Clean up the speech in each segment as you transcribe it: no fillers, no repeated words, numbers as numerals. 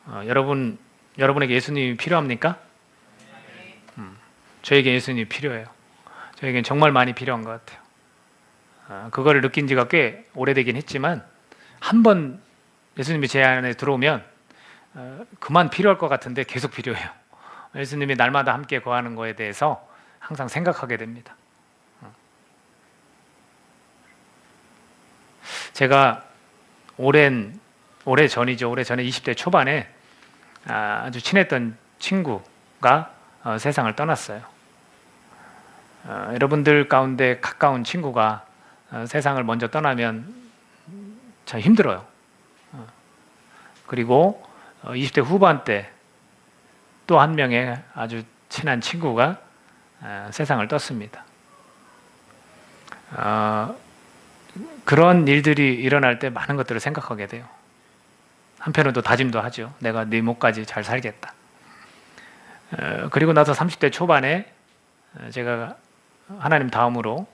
여러분에게 예수님이 필요합니까? 저에게 예수님이 필요해요. 저에겐 정말 많이 필요한 것 같아요. 그거를 느낀 지가 꽤 오래되긴 했지만 한 번 예수님이 제 안에 들어오면 그만 필요할 것 같은데 계속 필요해요. 예수님이 날마다 함께 거하는 거에 대해서 항상 생각하게 됩니다. 제가 오래 전에 20대 초반에 아주 친했던 친구가 세상을 떠났어요. 여러분들 가운데 가까운 친구가 세상을 먼저 떠나면 참 힘들어요. 그리고 20대 후반 때 또 한 명의 아주 친한 친구가 세상을 떴습니다. 그런 일들이 일어날 때 많은 것들을 생각하게 돼요. 한편으로 또 다짐도 하죠. 내가 네 목까지 잘 살겠다. 그리고 나서 30대 초반에 제가 하나님 다음으로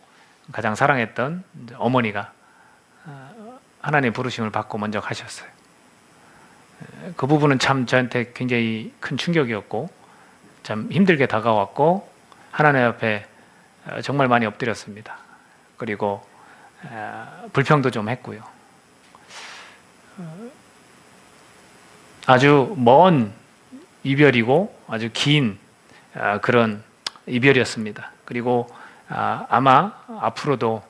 가장 사랑했던 어머니가 하나님 부르심을 받고 먼저 가셨어요. 그 부분은 참 저한테 굉장히 큰 충격이었고 참 힘들게 다가왔고 하나님 앞에 정말 많이 엎드렸습니다. 그리고 불평도 좀 했고요. 아주 먼 이별이고 아주 긴 그런 이별이었습니다. 그리고 아마 앞으로도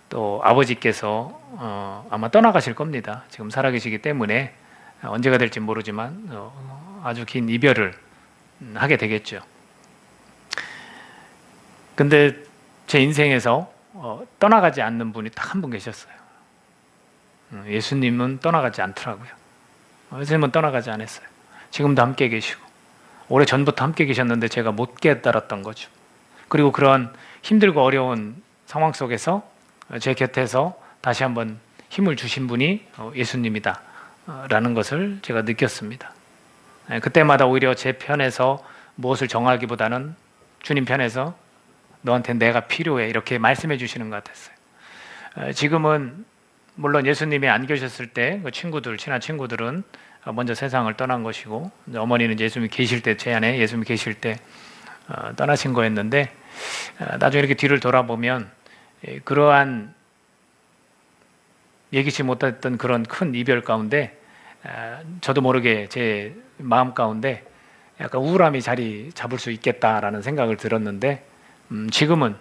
또 아버지께서 아마 떠나가실 겁니다. 지금 살아계시기 때문에 언제가 될지 모르지만 아주 긴 이별을 하게 되겠죠. 근데 제 인생에서 떠나가지 않는 분이 딱 한 분 계셨어요. 예수님은 떠나가지 않더라고요. 예수님은 떠나가지 않았어요. 지금도 함께 계시고 오래 전부터 함께 계셨는데 제가 못 깨달았던 거죠. 그리고 그런 힘들고 어려운 상황 속에서 제 곁에서 다시 한번 힘을 주신 분이 예수님이다 라는 것을 제가 느꼈습니다. 그때마다 오히려 제 편에서 무엇을 정하기보다는 주님 편에서 너한테 내가 필요해 이렇게 말씀해 주시는 것 같았어요. 지금은 물론 예수님이 안 계셨을 때 그 친한 친구들은 먼저 세상을 떠난 것이고 어머니는 예수님이 계실 때 제 안에 예수님이 계실 때 떠나신 거였는데 나중에 이렇게 뒤를 돌아보면 그러한 예기치 못했던 그런 큰 이별 가운데 저도 모르게 제 마음 가운데 약간 우울함이 자리 잡을 수 있겠다라는 생각을 들었는데 지금은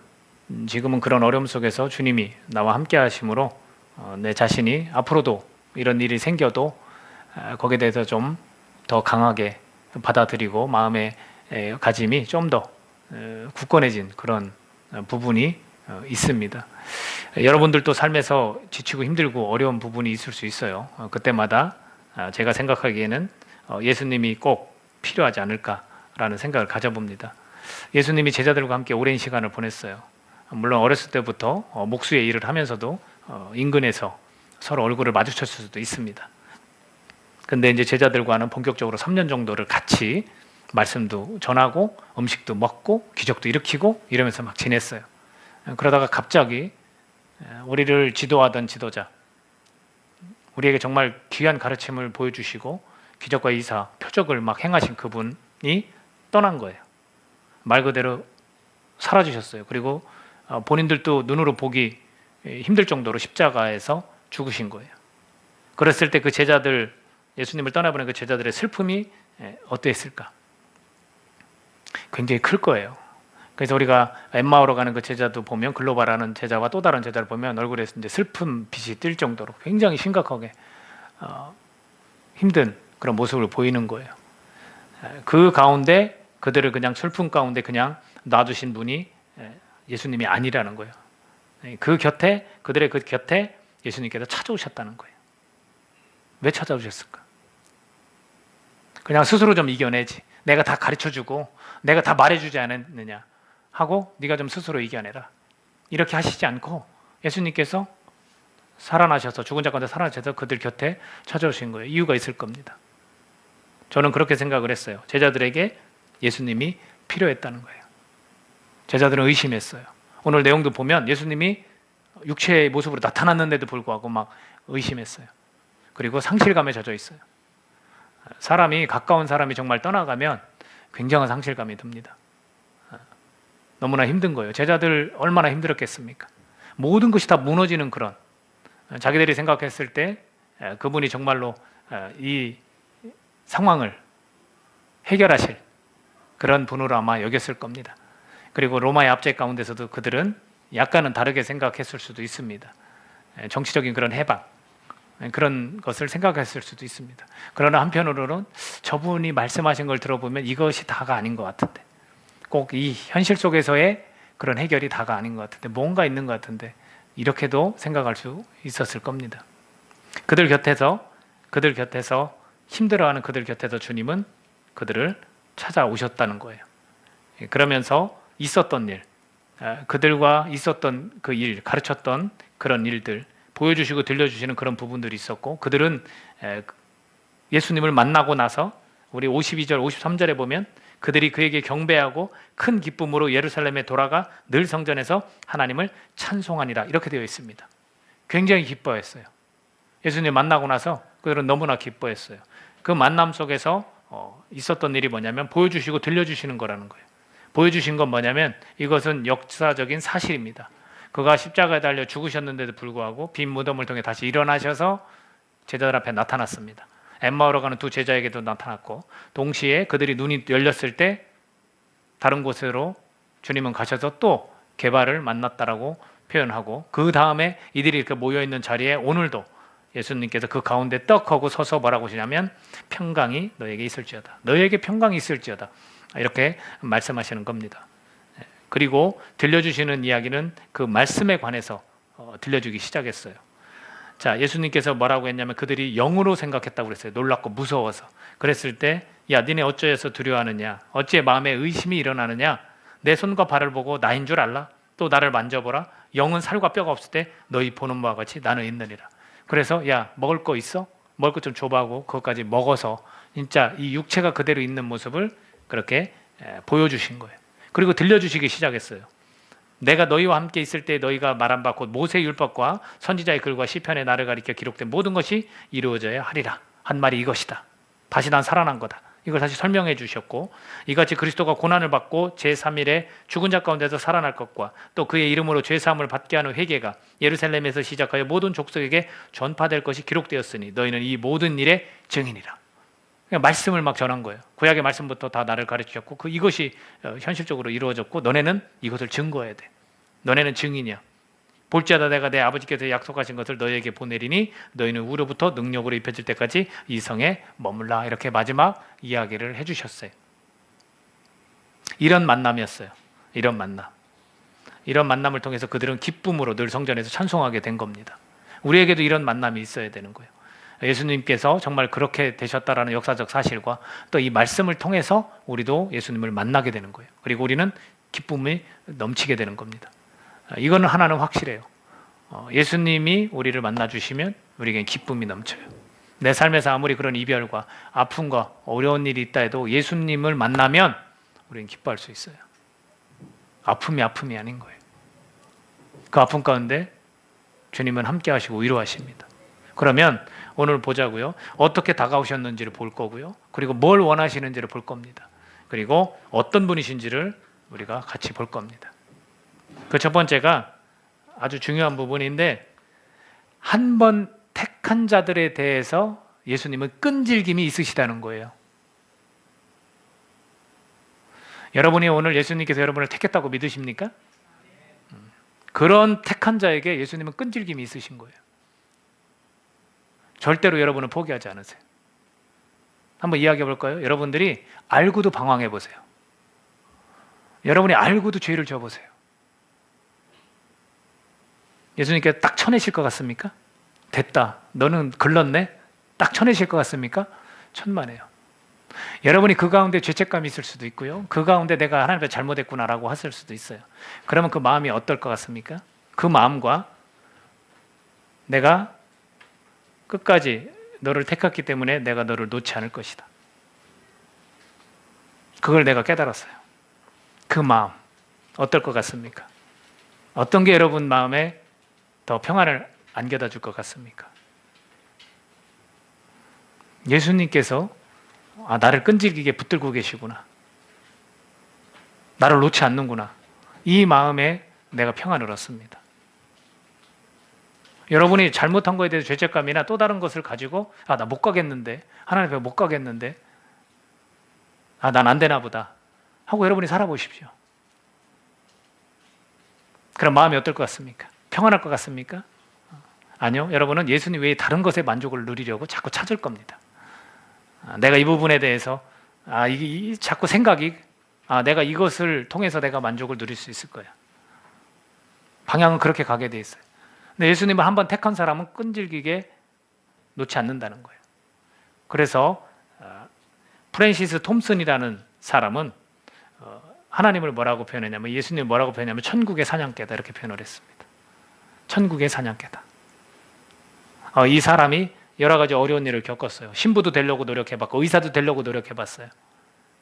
그런 어려움 속에서 주님이 나와 함께 하심으로 내 자신이 앞으로도 이런 일이 생겨도 거기에 대해서 좀 더 강하게 받아들이고 마음의 가짐이 좀 더 굳건해진 그런 부분이 있습니다. 여러분들도 삶에서 지치고 힘들고 어려운 부분이 있을 수 있어요. 그때마다 제가 생각하기에는 예수님이 꼭 필요하지 않을까라는 생각을 가져봅니다. 예수님이 제자들과 함께 오랜 시간을 보냈어요. 물론 어렸을 때부터 목수의 일을 하면서도 인근에서 서로 얼굴을 마주쳤을 수도 있습니다. 근데 이제 제자들과는 본격적으로 3년 정도를 같이 말씀도 전하고 음식도 먹고 기적도 일으키고 이러면서 막 지냈어요. 그러다가 갑자기 우리를 지도하던 지도자, 우리에게 정말 귀한 가르침을 보여주시고 기적과 이사, 표적을 막 행하신 그분이 떠난 거예요. 말 그대로 사라지셨어요. 그리고 본인들도 눈으로 보기 힘들 정도로 십자가에서 죽으신 거예요. 그랬을 때 그 제자들, 예수님을 떠나보낸 그 제자들의 슬픔이 어땠을까? 굉장히 클 거예요. 그래서 우리가 엠마오로 가는 그 제자도 보면 글로바라는 제자와 또 다른 제자를 보면 얼굴에 이제 슬픈 빛이 뜰 정도로 굉장히 심각하게 힘든 그런 모습을 보이는 거예요. 그 가운데 그들을 그냥 슬픔 가운데 그냥 놔두신 분이 예수님이 아니라는 거예요. 그들의 그 곁에 예수님께서 찾아오셨다는 거예요. 왜 찾아오셨을까? 그냥 스스로 좀 이겨내지. 내가 다 가르쳐주고 내가 다 말해주지 않았느냐 하고 네가 좀 스스로 이겨내라. 이렇게 하시지 않고 예수님께서 살아나셔서 죽은 자 가운데 살아나셔서 그들 곁에 찾아오신 거예요. 이유가 있을 겁니다. 저는 그렇게 생각을 했어요. 제자들에게 예수님이 필요했다는 거예요. 제자들은 의심했어요. 오늘 내용도 보면 예수님이 육체의 모습으로 나타났는데도 불구하고 막 의심했어요. 그리고 상실감에 젖어 있어요. 사람이 가까운 사람이 정말 떠나가면 굉장한 상실감이 듭니다. 너무나 힘든 거예요. 제자들 얼마나 힘들었겠습니까? 모든 것이 다 무너지는 그런, 자기들이 생각했을 때 그분이 정말로 이 상황을 해결하실 그런 분으로 아마 여겼을 겁니다. 그리고 로마의 압제 가운데서도 그들은 약간은 다르게 생각했을 수도 있습니다. 정치적인 그런 해방, 그런 것을 생각했을 수도 있습니다. 그러나 한편으로는 저분이 말씀하신 걸 들어보면 이것이 다가 아닌 것 같은데, 꼭 이 현실 속에서의 그런 해결이 다가 아닌 것 같은데, 뭔가 있는 것 같은데, 이렇게도 생각할 수 있었을 겁니다. 그들 곁에서 힘들어하는 그들 곁에서 주님은 그들을 찾아오셨다는 거예요. 그러면서 있었던 일, 그들과 있었던 그 일, 가르쳤던 그런 일들 보여주시고 들려주시는 그런 부분들이 있었고, 그들은 예수님을 만나고 나서 우리 52절, 53절에 보면 그들이 그에게 경배하고 큰 기쁨으로 예루살렘에 돌아가 늘 성전에서 하나님을 찬송하니라, 이렇게 되어 있습니다. 굉장히 기뻐했어요. 예수님 만나고 나서 그들은 너무나 기뻐했어요. 그 만남 속에서 있었던 일이 뭐냐면 보여주시고 들려주시는 거라는 거예요. 보여주신 건 뭐냐면 이것은 역사적인 사실입니다. 그가 십자가에 달려 죽으셨는데도 불구하고 빈 무덤을 통해 다시 일어나셔서 제자들 앞에 나타났습니다. 엠마오로 가는 두 제자에게도 나타났고, 동시에 그들이 눈이 열렸을 때 다른 곳으로 주님은 가셔서 또 게바를 만났다라고 표현하고, 그 다음에 이들이 이렇게 모여있는 자리에 오늘도 예수님께서 그 가운데 떡하고 서서 뭐라고 하시냐면 평강이 너에게 있을지어다, 너에게 평강이 있을지어다, 이렇게 말씀하시는 겁니다. 그리고 들려주시는 이야기는 그 말씀에 관해서 들려주기 시작했어요. 자, 예수님께서 뭐라고 했냐면 그들이 영으로 생각했다고 그랬어요. 놀랍고 무서워서. 그랬을 때, 야, 니네 어찌해서 두려워하느냐? 어찌 마음에 의심이 일어나느냐? 내 손과 발을 보고 나인 줄 알라? 또 나를 만져보라. 영은 살과 뼈가 없을 때 너희 보는 바와 같이 나는 있느니라. 그래서 야, 먹을 거 있어? 먹을 거 좀 줘봐 하고 그것까지 먹어서 진짜 이 육체가 그대로 있는 모습을 그렇게 보여주신 거예요. 그리고 들려주시기 시작했어요. 내가 너희와 함께 있을 때 너희가 말한 바 곧 모세의 율법과 선지자의 글과 시편의 나를 가리켜 기록된 모든 것이 이루어져야 하리라 한 말이 이것이다. 다시 난 살아난 거다. 이걸 다시 설명해 주셨고, 이같이 그리스도가 고난을 받고 제3일에 죽은 자 가운데서 살아날 것과 또 그의 이름으로 죄사함을 받게 하는 회개가 예루살렘에서 시작하여 모든 족속에게 전파될 것이 기록되었으니 너희는 이 모든 일의 증인이라. 그냥 말씀을 막 전한 거예요. 구약의 말씀부터 다 나를 가르치셨고 이것이 현실적으로 이루어졌고, 너네는 이것을 증거해야 돼. 너네는 증인이야. 볼지어다 내가 내 아버지께서 약속하신 것을 너희에게 보내리니 너희는 우로부터 능력으로 입혀질 때까지 이 성에 머물라. 이렇게 마지막 이야기를 해주셨어요. 이런 만남이었어요. 이런 만남을 통해서 그들은 기쁨으로 늘 성전에서 찬송하게 된 겁니다. 우리에게도 이런 만남이 있어야 되는 거예요. 예수님께서 정말 그렇게 되셨다라는 역사적 사실과 또 이 말씀을 통해서 우리도 예수님을 만나게 되는 거예요. 그리고 우리는 기쁨이 넘치게 되는 겁니다. 이거는 하나는 확실해요. 예수님이 우리를 만나주시면 우리에겐 기쁨이 넘쳐요. 내 삶에서 아무리 그런 이별과 아픔과 어려운 일이 있다 해도 예수님을 만나면 우리는 기뻐할 수 있어요. 아픔이 아닌 거예요. 그 아픔 가운데 주님은 함께 하시고 위로하십니다. 그러면 오늘 보자고요. 어떻게 다가오셨는지를 볼 거고요. 그리고 뭘 원하시는지를 볼 겁니다. 그리고 어떤 분이신지를 우리가 같이 볼 겁니다. 그 첫 번째가 아주 중요한 부분인데, 한 번 택한 자들에 대해서 예수님은 끈질김이 있으시다는 거예요. 여러분이 오늘 예수님께서 여러분을 택했다고 믿으십니까? 그런 택한 자에게 예수님은 끈질김이 있으신 거예요. 절대로 여러분은 포기하지 않으세요. 한번 이야기해 볼까요? 여러분들이 알고도 방황해 보세요. 여러분이 알고도 죄를 져보세요. 예수님께서 딱 쳐내실 것 같습니까? 됐다, 너는 글렀네? 딱 쳐내실 것 같습니까? 천만에요. 여러분이 그 가운데 죄책감이 있을 수도 있고요, 그 가운데 내가 하나님께 잘못했구나라고 하실 수도 있어요. 그러면 그 마음이 어떨 것 같습니까? 그 마음과 내가 끝까지 너를 택했기 때문에 내가 너를 놓지 않을 것이다, 그걸 내가 깨달았어요. 그 마음 어떨 것 같습니까? 어떤 게 여러분 마음에 더 평안을 안겨다 줄 것 같습니까? 예수님께서 아, 나를 끈질기게 붙들고 계시구나. 나를 놓지 않는구나. 이 마음에 내가 평안을 얻습니다. 여러분이 잘못한 거에 대해서 죄책감이나 또 다른 것을 가지고 아, 나 못 가겠는데, 하나님 앞에 못 가겠는데, 아, 난 안 되나 보다 하고 여러분이 살아보십시오. 그럼 마음이 어떨 것 같습니까? 평안할 것 같습니까? 아니요. 여러분은 예수님 외에 다른 것에 만족을 누리려고 자꾸 찾을 겁니다. 내가 이 부분에 대해서 자꾸 생각이 내가 이것을 통해서 내가 만족을 누릴 수 있을 거야. 방향은 그렇게 가게 돼 있어요. 근데 예수님을 한번 택한 사람은 끈질기게 놓지 않는다는 거예요. 그래서 프랜시스 톰슨이라는 사람은 하나님을 뭐라고 표현했냐면, 예수님을 뭐라고 표현했냐면 천국의 사냥개다 이렇게 표현을 했습니다. 천국의 사냥개다. 이 사람이 여러 가지 어려운 일을 겪었어요. 신부도 되려고 노력해봤고 의사도 되려고 노력해봤어요.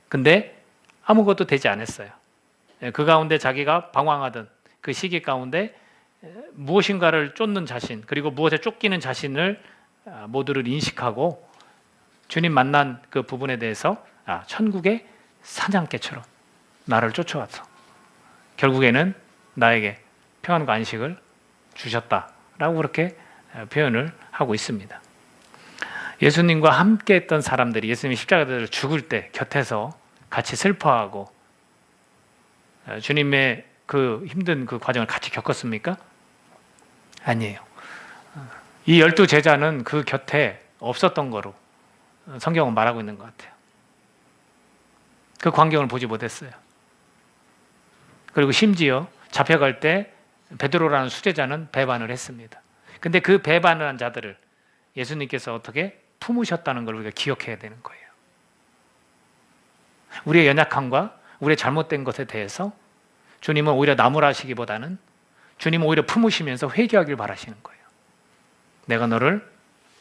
근데 아무것도 되지 않았어요. 그 가운데 자기가 방황하던 그 시기 가운데 무엇인가를 쫓는 자신, 그리고 무엇에 쫓기는 자신을 모두를 인식하고 주님 만난 그 부분에 대해서 천국의 사냥개처럼 나를 쫓아와서 결국에는 나에게 평안과 안식을 주셨다라고 그렇게 표현을 하고 있습니다. 예수님과 함께 했던 사람들이 예수님이 십자가를 죽을 때 곁에서 같이 슬퍼하고 주님의 그 힘든 그 과정을 같이 겪었습니까? 아니에요. 이 12 제자는 그 곁에 없었던 거로 성경은 말하고 있는 것 같아요. 그 광경을 보지 못했어요. 그리고 심지어 잡혀갈 때 베드로라는 수제자는 배반을 했습니다. 근데 그 배반을 한 자들을 예수님께서 어떻게 품으셨다는 걸 우리가 기억해야 되는 거예요. 우리의 연약함과 우리의 잘못된 것에 대해서 주님은 오히려 나무라시기보다는 주님은 오히려 품으시면서 회개하길 바라시는 거예요. 내가 너를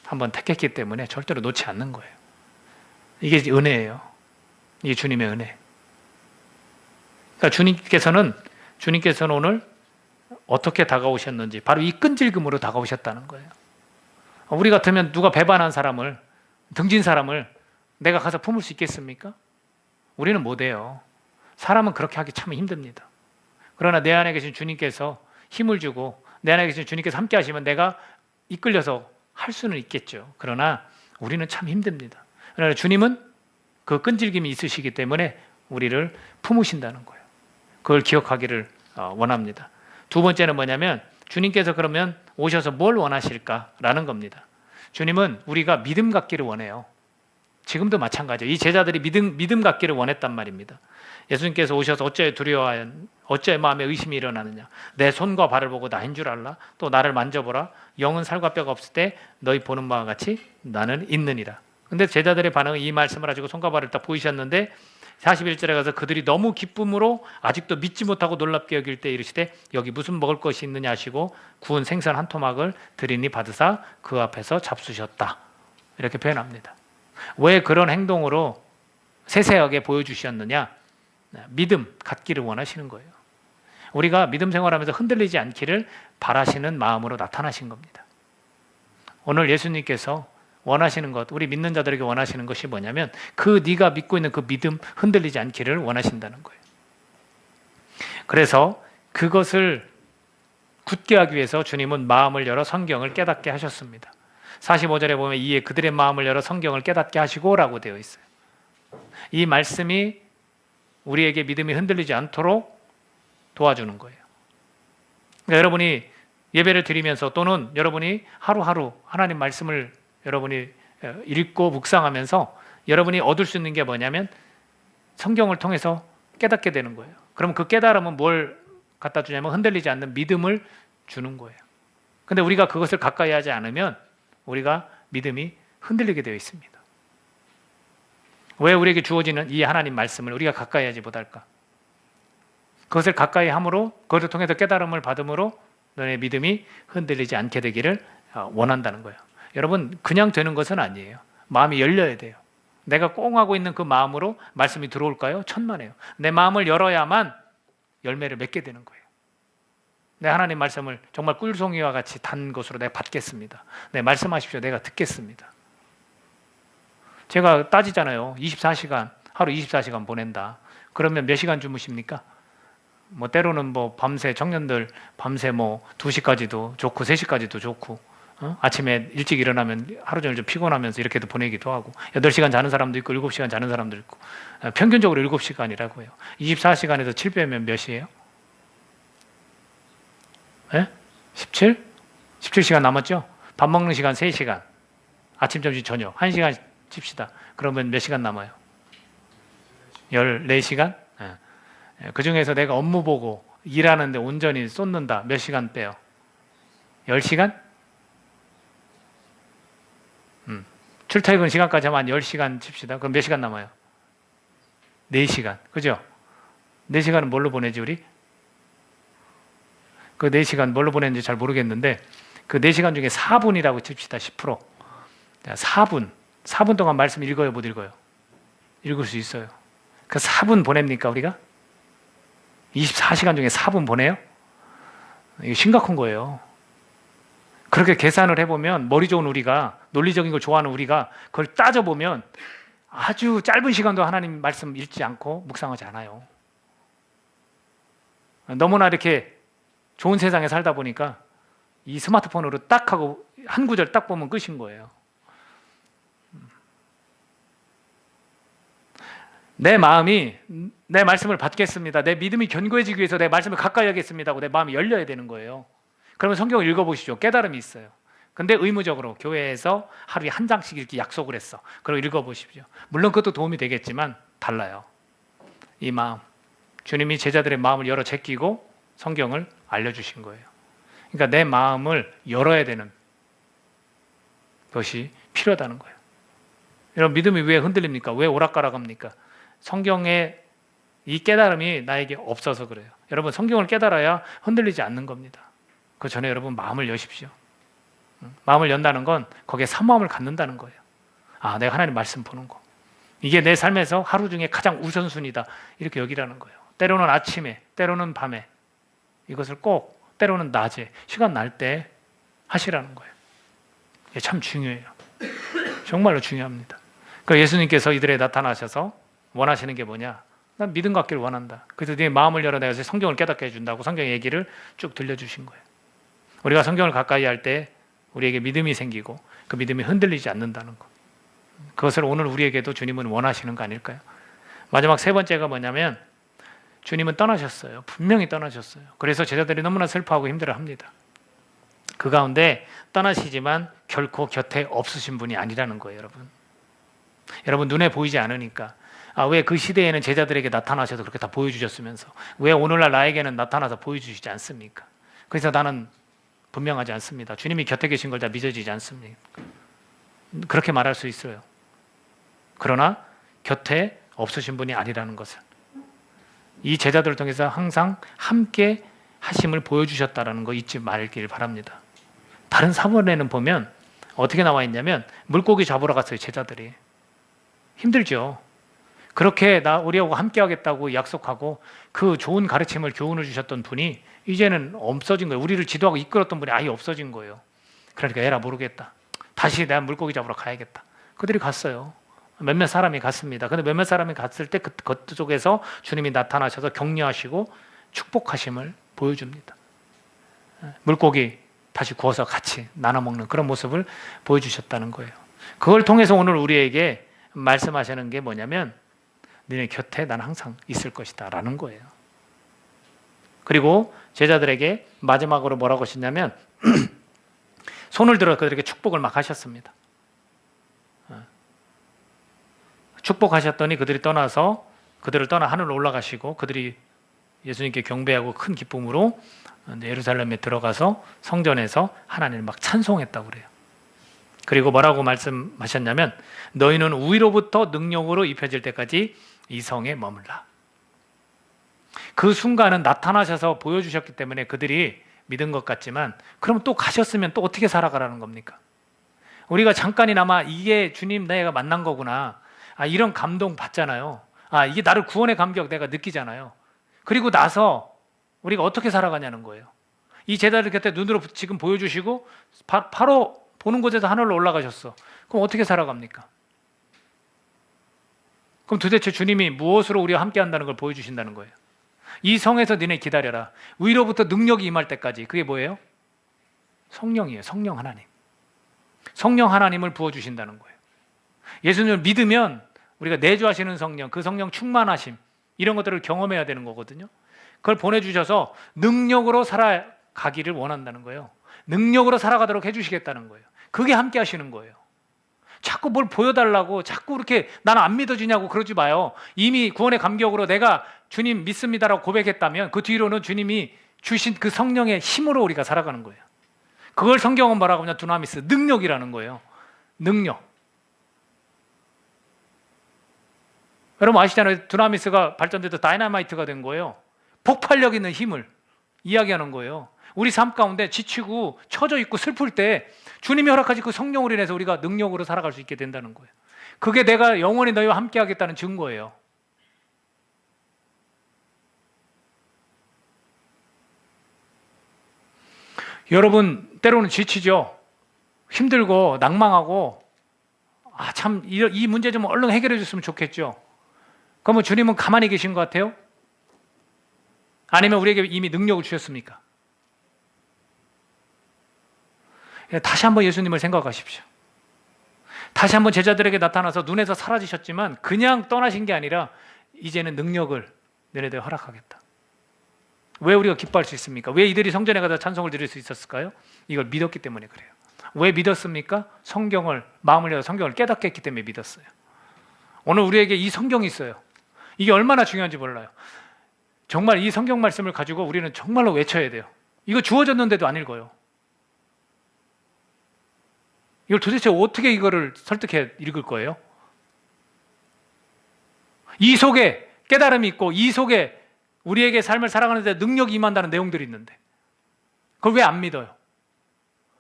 한번 택했기 때문에 절대로 놓지 않는 거예요. 이게 은혜예요. 이게 주님의 은혜. 그러니까 주님께서는 오늘 어떻게 다가오셨는지 바로 이 끈질김으로 다가오셨다는 거예요. 우리 같으면 누가 배반한 사람을, 등진 사람을 내가 가서 품을 수 있겠습니까? 우리는 못해요. 사람은 그렇게 하기 참 힘듭니다. 그러나 내 안에 계신 주님께서 힘을 주고 내 안에 계신 주님께서 함께 하시면 내가 이끌려서 할 수는 있겠죠. 그러나 우리는 참 힘듭니다. 그러나 주님은 그 끈질김이 있으시기 때문에 우리를 품으신다는 거예요. 그걸 기억하기를 원합니다. 두 번째는 뭐냐면 주님께서 그러면 오셔서 뭘 원하실까라는 겁니다. 주님은 우리가 믿음 갖기를 원해요. 지금도 마찬가지예요. 이 제자들이 믿음 갖기를 원했단 말입니다. 예수님께서 오셔서 어찌하여 두려워하여 어찌하여 마음에 의심이 일어나느냐. 내 손과 발을 보고 나인 줄 알라. 또 나를 만져보라. 영은 살과 뼈가 없을 때 너희 보는 바와 같이 나는 있느니라. 근데 제자들의 반응은 이 말씀을 가지고 손과 발을 딱 보이셨는데 41절에 가서 그들이 너무 기쁨으로 아직도 믿지 못하고 놀랍게 여길 때 이르시되 여기 무슨 먹을 것이 있느냐 하시고 구운 생선 한 토막을 드리니 받으사 그 앞에서 잡수셨다. 이렇게 표현합니다. 왜 그런 행동으로 세세하게 보여주셨느냐? 믿음 갖기를 원하시는 거예요. 우리가 믿음 생활하면서 흔들리지 않기를 바라시는 마음으로 나타나신 겁니다. 오늘 예수님께서 원하시는 것, 우리 믿는 자들에게 원하시는 것이 뭐냐면 네가 믿고 있는 그 믿음 흔들리지 않기를 원하신다는 거예요. 그래서 그것을 굳게 하기 위해서 주님은 마음을 열어 성경을 깨닫게 하셨습니다. 45절에 보면 이에 그들의 마음을 열어 성경을 깨닫게 하시고 라고 되어 있어요. 이 말씀이 우리에게 믿음이 흔들리지 않도록 도와주는 거예요. 그러니까 여러분이 예배를 드리면서 또는 여러분이 하루하루 하나님 말씀을 여러분이 읽고 묵상하면서 여러분이 얻을 수 있는 게 뭐냐면 성경을 통해서 깨닫게 되는 거예요. 그럼 그 깨달음은 뭘 갖다 주냐면 흔들리지 않는 믿음을 주는 거예요. 근데 우리가 그것을 가까이 하지 않으면 우리가 믿음이 흔들리게 되어 있습니다. 왜 우리에게 주어지는 이 하나님 말씀을 우리가 가까이 하지 못할까? 그것을 가까이 함으로 그것을 통해서 깨달음을 받음으로 너의 믿음이 흔들리지 않게 되기를 원한다는 거예요. 여러분 그냥 되는 것은 아니에요. 마음이 열려야 돼요. 내가 꽁하고 있는 그 마음으로 말씀이 들어올까요? 천만에요. 내 마음을 열어야만 열매를 맺게 되는 거예요. 내 하나님 말씀을 정말 꿀송이와 같이 단 것으로 내가 받겠습니다. 네, 말씀하십시오. 내가 듣겠습니다. 제가 따지잖아요. 24시간, 하루 24시간 보낸다. 그러면 몇 시간 주무십니까? 뭐 때로는 뭐 밤새 청년들 밤새 뭐 2시까지도 좋고 3시까지도 좋고 아침에 일찍 일어나면 하루 종일 좀 피곤하면서 이렇게도 보내기도 하고 8시간 자는 사람도 있고 7시간 자는 사람도 있고 평균적으로 7시간이라고 해요. 24시간에서 7 빼면 몇이에요? 예? 17? 17시간 남았죠? 밥 먹는 시간 3시간 아침, 점심, 저녁 1시간 칩시다. 그러면 몇 시간 남아요? 14시간? 그 중에서 내가 업무 보고 일하는데 온전히 쏟는다. 몇 시간 빼요? 10시간? 출퇴근 시간까지 하면 한 10시간 칩시다. 그럼 몇 시간 남아요? 4시간. 그죠? 4시간은 뭘로 보내지, 우리? 그 4시간 뭘로 보내는지 잘 모르겠는데, 그 4시간 중에 4분이라고 칩시다. 10%. 자, 4분 동안 말씀 읽어요, 못 읽어요? 읽을 수 있어요. 그 4분 보냅니까, 우리가? 24시간 중에 4분 보내요? 이거 심각한 거예요. 그렇게 계산을 해보면 머리 좋은 우리가, 논리적인 걸 좋아하는 우리가 그걸 따져보면 아주 짧은 시간도 하나님 말씀 읽지 않고 묵상하지 않아요. 너무나 이렇게 좋은 세상에 살다 보니까 이 스마트폰으로 딱 하고 한 구절 딱 보면 끝인 거예요. 내 마음이 내 말씀을 받겠습니다. 내 믿음이 견고해지기 위해서 내 말씀을 가까이 하겠습니다 하고 내 마음이 열려야 되는 거예요. 그러면 성경을 읽어보시죠. 깨달음이 있어요. 근데 의무적으로 교회에서 하루에 한 장씩 읽기 약속을 했어. 그리고 읽어보십시오. 물론 그것도 도움이 되겠지만 달라요. 이 마음, 주님이 제자들의 마음을 열어 제끼고 성경을 알려주신 거예요. 그러니까 내 마음을 열어야 되는 것이 필요하다는 거예요. 여러분, 믿음이 왜 흔들립니까? 왜 오락가락합니까? 성경의 이 깨달음이 나에게 없어서 그래요. 여러분, 성경을 깨달아야 흔들리지 않는 겁니다. 그 전에 여러분 마음을 여십시오. 마음을 연다는 건 거기에 사모함을 갖는다는 거예요. 아, 내가 하나님 말씀 보는 거, 이게 내 삶에서 하루 중에 가장 우선순위다, 이렇게 여기라는 거예요. 때로는 아침에, 때로는 밤에, 이것을 꼭 때로는 낮에 시간 날 때 하시라는 거예요. 이게 참 중요해요. 정말로 중요합니다. 그 예수님께서 이들에 나타나셔서 원하시는 게 뭐냐? 난 믿음 갖기를 원한다. 그래서 네 마음을 열어 내가 성경을 깨닫게 해준다고 성경의 얘기를 쭉 들려주신 거예요. 우리가 성경을 가까이 할 때 우리에게 믿음이 생기고 그 믿음이 흔들리지 않는다는 것, 그것을 오늘 우리에게도 주님은 원하시는 거 아닐까요? 마지막 세 번째가 뭐냐면 주님은 떠나셨어요. 분명히 떠나셨어요. 그래서 제자들이 너무나 슬퍼하고 힘들어합니다. 그 가운데 떠나시지만 결코 곁에 없으신 분이 아니라는 거예요. 여러분 눈에 보이지 않으니까, 왜 그 시대에는 제자들에게 나타나셔서 그렇게 다 보여주셨으면서 왜 오늘날 나에게는 나타나서 보여주시지 않습니까? 그래서 나는 분명하지 않습니다. 주님이 곁에 계신 걸 다 믿어지지 않습니까? 그렇게 말할 수 있어요. 그러나 곁에 없으신 분이 아니라는 것을 이 제자들을 통해서 항상 함께 하심을 보여주셨다는 거 잊지 말길 바랍니다. 다른 사본에는 보면 어떻게 나와 있냐면 물고기 잡으러 갔어요. 제자들이 힘들죠. 그렇게 우리하고 함께 하겠다고 약속하고 그 좋은 가르침을, 교훈을 주셨던 분이 이제는 없어진 거예요. 우리를 지도하고 이끌었던 분이 아예 없어진 거예요. 그러니까 에라 모르겠다, 다시 내가 물고기 잡으러 가야겠다. 그들이 갔어요. 몇몇 사람이 갔습니다. 근데 몇몇 사람이 갔을 때 그쪽에서 주님이 나타나셔서 격려하시고 축복하심을 보여줍니다. 물고기 다시 구워서 같이 나눠 먹는 그런 모습을 보여주셨다는 거예요. 그걸 통해서 오늘 우리에게 말씀하시는 게 뭐냐면 너네 곁에 난 항상 있을 것이다 라는 거예요. 그리고 제자들에게 마지막으로 뭐라고 하셨냐면 손을 들어 그들에게 축복을 막 하셨습니다. 축복하셨더니 그들을 떠나 하늘로 올라가시고 그들이 예수님께 경배하고 큰 기쁨으로 예루살렘에 들어가서 성전에서 하나님을 막 찬송했다고 그래요. 그리고 뭐라고 말씀하셨냐면 너희는 위로부터 능력으로 입혀질 때까지 이 성에 머물라. 그 순간은 나타나셔서 보여주셨기 때문에 그들이 믿은 것 같지만, 그럼 또 가셨으면 또 어떻게 살아가라는 겁니까? 우리가 잠깐이나마 이게 주님 내가 만난 거구나, 이런 감동 받잖아요. 이게 나를 구원의 감격 내가 느끼잖아요. 그리고 나서 우리가 어떻게 살아가냐는 거예요. 이 제자들 곁에 눈으로 지금 보여주시고 바로 보는 곳에서 하늘로 올라가셨어. 그럼 어떻게 살아갑니까? 그럼 도대체 주님이 무엇으로 우리와 함께 한다는 걸 보여주신다는 거예요? 이 성에서 너네 기다려라. 위로부터 능력이 임할 때까지. 그게 뭐예요? 성령이에요. 성령 하나님. 성령 하나님을 부어주신다는 거예요. 예수님을 믿으면 우리가 내주하시는 성령, 그 성령 충만하심, 이런 것들을 경험해야 되는 거거든요. 그걸 보내주셔서 능력으로 살아가기를 원한다는 거예요. 능력으로 살아가도록 해주시겠다는 거예요. 그게 함께 하시는 거예요. 자꾸 뭘 보여달라고 자꾸 그렇게 나는 안 믿어지냐고 그러지 마요. 이미 구원의 감격으로 내가 주님 믿습니다라고 고백했다면 그 뒤로는 주님이 주신 그 성령의 힘으로 우리가 살아가는 거예요. 그걸 성경은 뭐라고 하냐? 두나미스, 능력이라는 거예요. 능력. 여러분 아시잖아요. 두나미스가 발전돼서 다이나마이트가 된 거예요. 폭발력 있는 힘을 이야기하는 거예요. 우리 삶 가운데 지치고 처져 있고 슬플 때 주님이 허락하신 그 성령으로 인해서 우리가 능력으로 살아갈 수 있게 된다는 거예요. 그게 내가 영원히 너희와 함께 하겠다는 증거예요. 여러분 때로는 지치죠. 힘들고 낭망하고 참 이 문제 좀 얼른 해결해 줬으면 좋겠죠. 그러면 주님은 가만히 계신 것 같아요? 아니면 우리에게 이미 능력을 주셨습니까? 다시 한번 예수님을 생각하십시오. 다시 한번 제자들에게 나타나서 눈에서 사라지셨지만 그냥 떠나신 게 아니라 이제는 능력을 너네들 허락하겠다. 왜 우리가 기뻐할 수 있습니까? 왜 이들이 성전에 가서 찬송을 드릴 수 있었을까요? 이걸 믿었기 때문에 그래요. 왜 믿었습니까? 성경을, 마음을 열어 성경을 깨닫게 했기 때문에 믿었어요. 오늘 우리에게 이 성경이 있어요. 이게 얼마나 중요한지 몰라요. 정말 이 성경 말씀을 가지고 우리는 정말로 외쳐야 돼요. 이거 주어졌는데도 안 읽어요. 이걸 도대체 어떻게 이거를 설득해 읽을 거예요? 이 속에 깨달음이 있고 이 속에 우리에게 삶을 살아가는 데 능력이 임한다는 내용들이 있는데 그걸 왜 안 믿어요?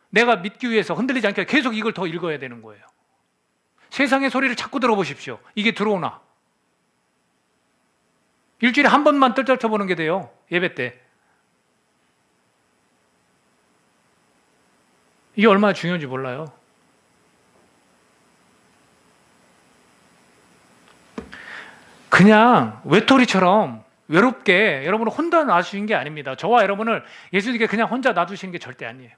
내가 믿기 위해서 흔들리지 않게 계속 이걸 더 읽어야 되는 거예요. 세상의 소리를 자꾸 들어보십시오. 이게 들어오나? 일주일에 한 번만 떨쳐보는 게 돼요. 예배 때. 이게 얼마나 중요한지 몰라요. 그냥 외톨이처럼 외롭게 여러분을 혼자 놔두신 게 아닙니다. 저와 여러분을 예수님께 그냥 혼자 놔두시는 게 절대 아니에요.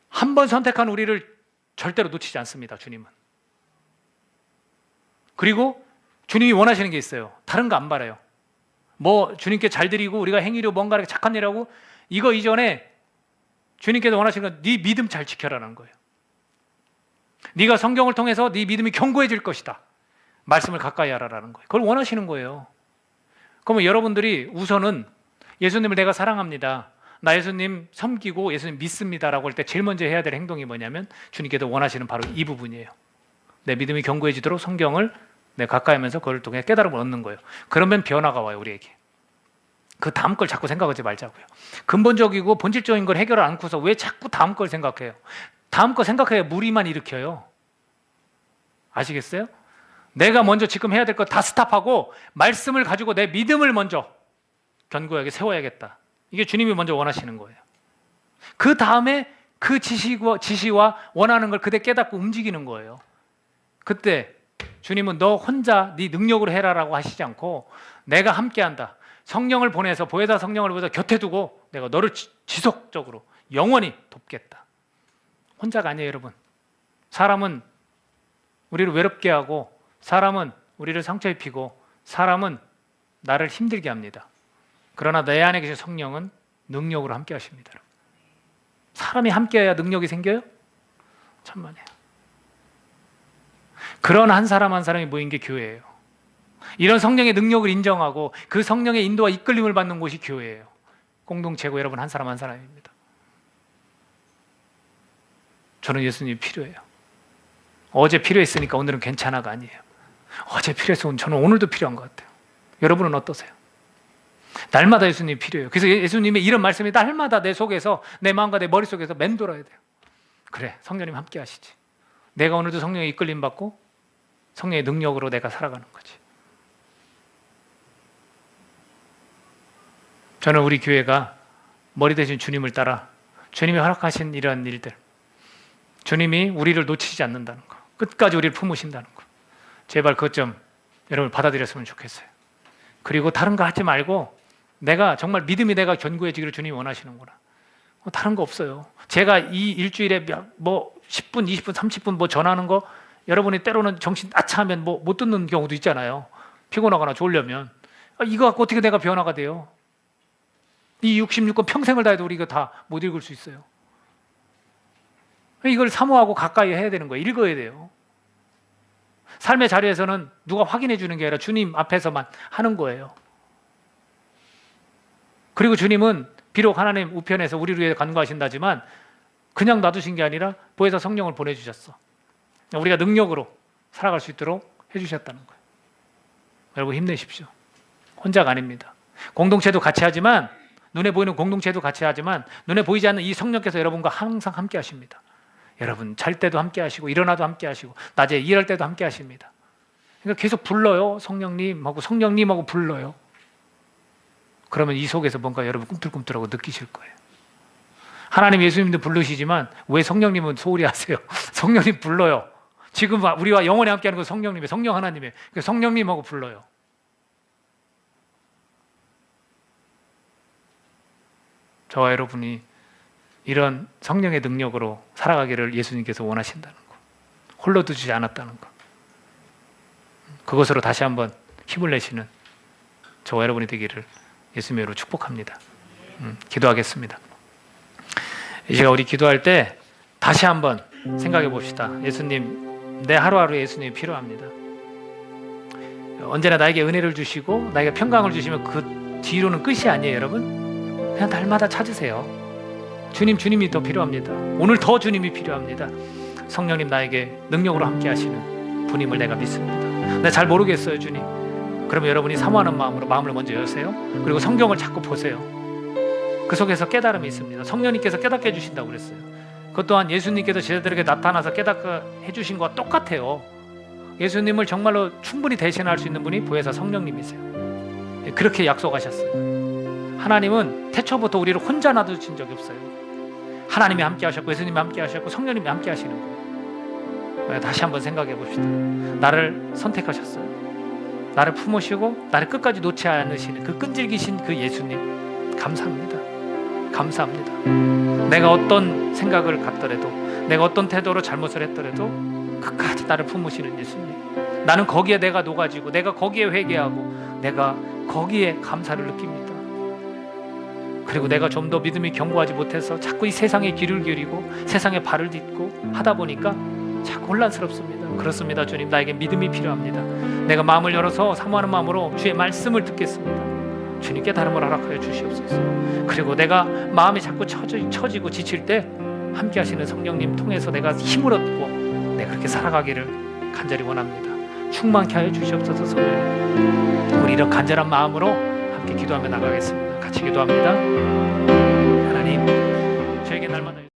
한 번 선택한 우리를 절대로 놓치지 않습니다. 주님은. 그리고 주님이 원하시는 게 있어요. 다른 거 안 바라요. 뭐 주님께 잘 드리고 우리가 행위로 뭔가 착한 일하고 이거 이전에 주님께서 원하시는 건 네 믿음 잘 지켜라는 거예요. 네가 성경을 통해서 네 믿음이 견고해질 것이다. 말씀을 가까이 하라라는 거예요. 그걸 원하시는 거예요. 그러면 여러분들이 우선은 예수님을 내가 사랑합니다. 나 예수님 섬기고 예수님 믿습니다라고 할 때 제일 먼저 해야 될 행동이 뭐냐면 주님께서 원하시는 바로 이 부분이에요. 내 믿음이 견고해지도록 성경을 내 가까이 하면서 그걸 통해 깨달음을 얻는 거예요. 그러면 변화가 와요, 우리에게. 그 다음 걸 자꾸 생각하지 말자고요. 근본적이고 본질적인 걸 해결을 않고서 왜 자꾸 다음 걸 생각해요? 다음 거 생각해야 무리만 일으켜요. 아시겠어요? 내가 먼저 지금 해야 될 거 다 스탑하고 말씀을 가지고 내 믿음을 먼저 견고하게 세워야겠다. 이게 주님이 먼저 원하시는 거예요. 그 다음에 그 지시와 원하는 걸 그때 깨닫고 움직이는 거예요. 그때 주님은 너 혼자 네 능력으로 해라라고 하시지 않고 내가 함께한다. 성령을 보내서 보혜사 성령을 보내서 곁에 두고 내가 너를 지속적으로 영원히 돕겠다. 혼자가 아니에요, 여러분. 사람은 우리를 외롭게 하고 사람은 우리를 상처 입히고 사람은 나를 힘들게 합니다. 그러나 내 안에 계신 성령은 능력으로 함께 하십니다. 사람이 함께해야 능력이 생겨요? 천만에요. 그런 한 사람 한 사람이 모인 게 교회예요. 이런 성령의 능력을 인정하고 그 성령의 인도와 이끌림을 받는 곳이 교회예요. 공동체고 여러분 한 사람 한 사람입니다. 저는 예수님이 필요해요. 어제 필요했으니까 오늘은 괜찮아가 아니에요. 어제 필요해서 저는 오늘도 필요한 것 같아요. 여러분은 어떠세요? 날마다 예수님이 필요해요. 그래서 예수님의 이런 말씀이 날마다 내 속에서 내 마음과 내 머릿속에서 맴돌아야 돼요. 그래, 성령님 함께 하시지. 내가 오늘도 성령의 이끌림 받고 성령의 능력으로 내가 살아가는 거지. 저는 우리 교회가 머리 대신 주님을 따라 주님이 허락하신 이러한 일들, 주님이 우리를 놓치지 않는다는 거, 끝까지 우리를 품으신다는 거, 제발 그것 좀 여러분 받아들였으면 좋겠어요. 그리고 다른 거 하지 말고 내가 정말 믿음이 내가 견고해지기를 주님이 원하시는구나. 다른 거 없어요. 제가 이 일주일에 뭐 10분, 20분, 30분 뭐 전하는 거 여러분이 때로는 정신 나차하면 뭐 못 듣는 경우도 있잖아요. 피곤하거나 졸려면. 이거 갖고 어떻게 내가 변화가 돼요? 이 66권 평생을 다해도 우리 이거 다 못 읽을 수 있어요. 이걸 사모하고 가까이 해야 되는 거예요. 읽어야 돼요. 삶의 자리에서는 누가 확인해 주는 게 아니라 주님 앞에서만 하는 거예요. 그리고 주님은 비록 하나님 우편에서 우리를 위해 간구하신다지만 그냥 놔두신 게 아니라 보혜사 성령을 보내주셨어. 우리가 능력으로 살아갈 수 있도록 해주셨다는 거예요. 여러분 힘내십시오. 혼자가 아닙니다. 공동체도 같이 하지만 눈에 보이는 공동체도 같이 하지만 눈에 보이지 않는 이 성령께서 여러분과 항상 함께 하십니다. 여러분 잘 때도 함께 하시고 일어나도 함께 하시고 낮에 일할 때도 함께 하십니다. 그러니까 계속 불러요. 성령님하고 불러요. 그러면 이 속에서 뭔가 여러분 꿈틀꿈틀하고 느끼실 거예요. 하나님 예수님도 부르시지만 왜 성령님은 소홀히 하세요? 성령님 불러요. 지금 우리와 영원히 함께하는 건 성령님이에요. 성령 하나님이에요. 성령님하고 불러요. 저와 여러분이 이런 성령의 능력으로 살아가기를 예수님께서 원하신다는 것, 홀로 두지 않았다는 것, 그것으로 다시 한번 힘을 내시는 저와 여러분이 되기를 예수님으로 축복합니다. 기도하겠습니다. 이 시간 우리 기도할 때 다시 한번 생각해 봅시다. 예수님, 내 하루하루에 예수님이 필요합니다. 언제나 나에게 은혜를 주시고 나에게 평강을 주시면 그 뒤로는 끝이 아니에요. 여러분 그냥 날마다 찾으세요. 주님이 더 필요합니다. 오늘 더 주님이 필요합니다. 성령님 나에게 능력으로 함께 하시는 분임을 내가 믿습니다. 내가 잘 모르겠어요 주님. 그러면 여러분이 사모하는 마음으로 마음을 먼저 여세요. 그리고 성경을 자꾸 보세요. 그 속에서 깨달음이 있습니다. 성령님께서 깨닫게 해주신다고 그랬어요. 그것 또한 예수님께서 제자들에게 나타나서 깨닫게 해주신 것과 똑같아요. 예수님을 정말로 충분히 대신할 수 있는 분이 보혜사 성령님이세요. 그렇게 약속하셨어요. 하나님은 태초부터 우리를 혼자 놔두신 적이 없어요. 하나님이 함께 하셨고 예수님이 함께 하셨고 성령님이 함께 하시는 거예요. 다시 한번 생각해 봅시다. 나를 선택하셨어요. 나를 품으시고 나를 끝까지 놓지 않으시는 그 끈질기신 그 예수님 감사합니다. 감사합니다. 내가 어떤 생각을 갖더라도 내가 어떤 태도로 잘못을 했더라도 끝까지 나를 품으시는 예수님. 나는 거기에 내가 녹아지고 내가 거기에 회개하고 내가 거기에 감사를 느낍니다. 그리고 내가 좀 더 믿음이 견고하지 못해서 자꾸 이 세상에 귀를 기울이고 세상에 발을 딛고 하다 보니까 자꾸 혼란스럽습니다. 그렇습니다. 주님, 나에게 믿음이 필요합니다. 내가 마음을 열어서 사모하는 마음으로 주의 말씀을 듣겠습니다. 주님 깨달음을 허락하여 주시옵소서. 그리고 내가 마음이 자꾸 처지고 지칠 때 함께 하시는 성령님 통해서 내가 힘을 얻고 내가 그렇게 살아가기를 간절히 원합니다. 충만케 하여 주시옵소서. 성령님, 우리 이런 간절한 마음으로 함께 기도하며 나가겠습니다. 같이 기도합니다. 하나님, 저에게 날마다